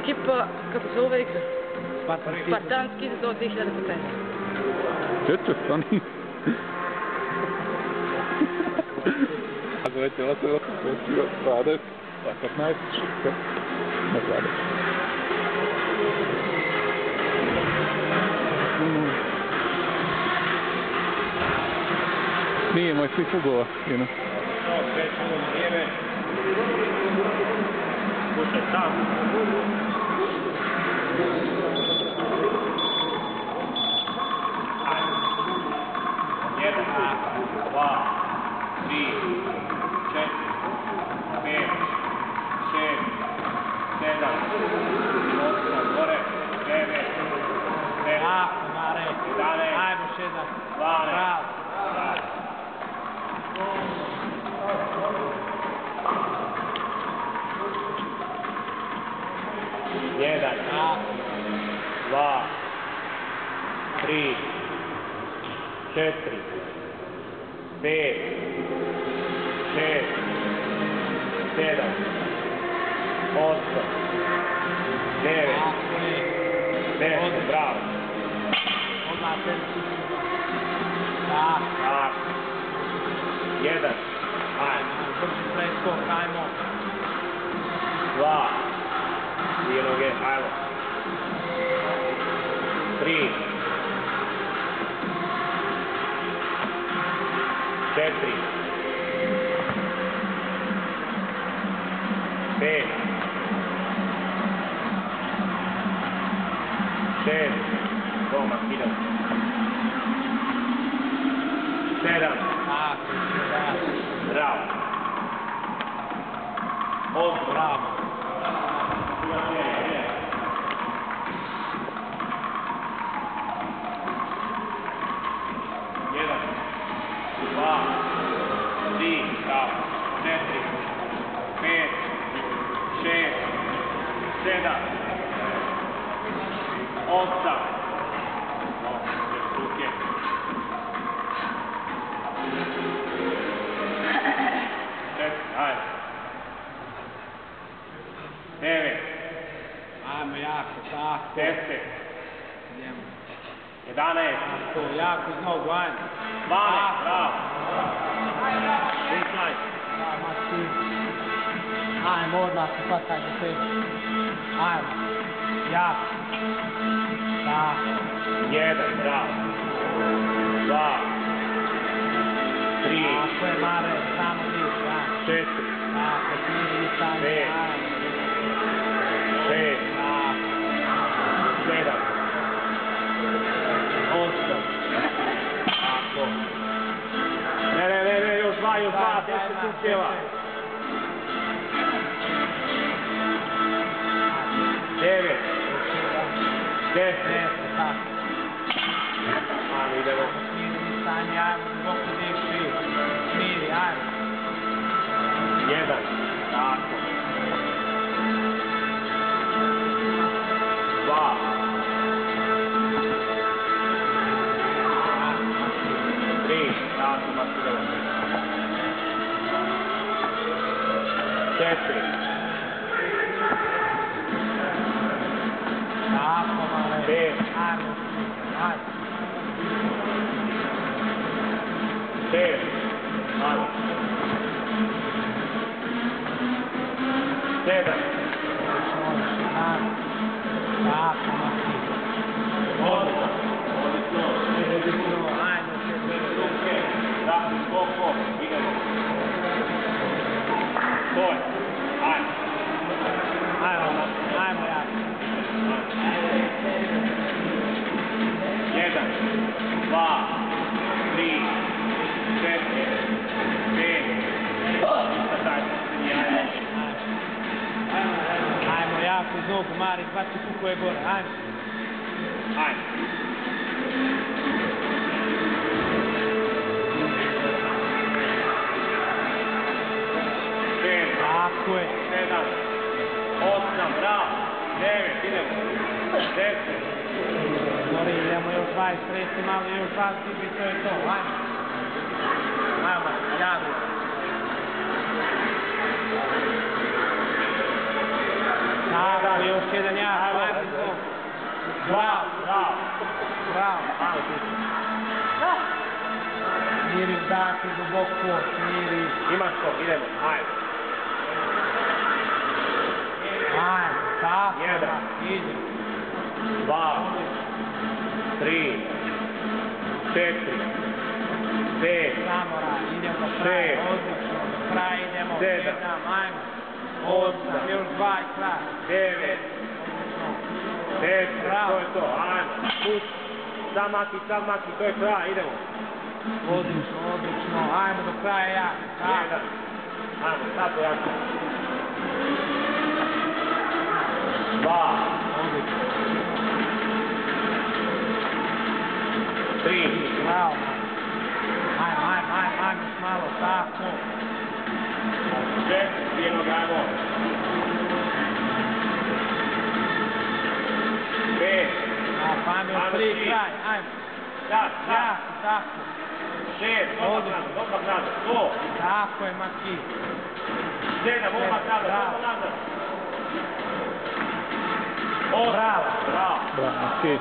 Ekipa, kako se zove igra? Spartanski do 2015. Čeče, stani. Gledajte, ovo se počeo, 20, 15, 6, na 20. Nije moj svih ugova, Ino. Krećemo na lijeve. Slušaj, sam. 1, 2, 3, 4, 5, 6, 7, 8, gore, 9, 10, 11, ajmo 12, 1, 2, 3, 4, 5, 6, 7, 8, 9, 10, bravo. Odmah se Tak. 1, ajmo. brži preskok, ajmo. 2, dvije noge, ajmo. 3, 4, 5, 6, goma, idemo. 7, bravo. 8, bravo. 1, 2, 3, bravo. 4, 5, 6, 7, 8, ruke. 10, ajde. 9, Ajmo jako, tako. 10, Idemo. 11, To, jako iz nogu, ajmo. 12, bravo. Inside. Ajmo, odmah se hvataj do te. Ajmo. Jako. Tako. 1, bravo. 2, 3, Tako je, Mare, samo diš, ajmo. 4, Tako, smiri stanje, 5, ajmo. 6, Tako. 7, 8, tako. Ne, još 2, 10 stupnjeva. 9, 10, Tako. ajmo, idemo. Smiri stanje, ajmo, duboko diši. Smiri, ajmo. 1, tako. 2, 3, tako, Martino. 4, Tako, Mare. 5, Ajmo, ajmo. 6, ajmo. 7, Tako, Mare. 8, Ajmo, ruke, vrati skoko, idemo. Stoj, ajmo. Ajmo, jako. 1, 2, 3, 4, 5, Ajmo, jako iz nogu, Mari, baci kuku je gore, ajmo. ajmo. 5, Tako je. 7, 8, bravo. 9, idemo. 10, Mori, idemo još 20, 30, malo još 20, i to je to, ajmo. Ajmo, jako. Tako, još jedan Bravo. Bravo. Bravo. Ajmo tu. Smiriš dake duboko, smiriš. Imaš to, idemo, ajmo. Ajmo, tako, Jedan. idem. 2, 3, 4, 5, Samo rad, idemo do kraja, Šest. odlično, do kraja idemo, Sedam. 7, ajmo. Osam. 8, još 2 i kraj. 9, 10, Bravo. to je to, ajmo. Pusti. Sam maki, to je kraj, idemo. Odlično, odlično, ajmo do kraja ja. Jedan. Ajmo, sad pojačamo. 2, Odlično. 3, Bravo. Ajmo, još malo, tako. 4, jednog ajmo. 5, Ajmo, još Ajmo, 3 tri. kraj, ajmo. sad, Jako, tako. 6, odmah nazad, 100, Tako je, Maki. 7, odmah nazad, Bravo. odmah nazad. Bravo. Bravo. Bravo, Maki.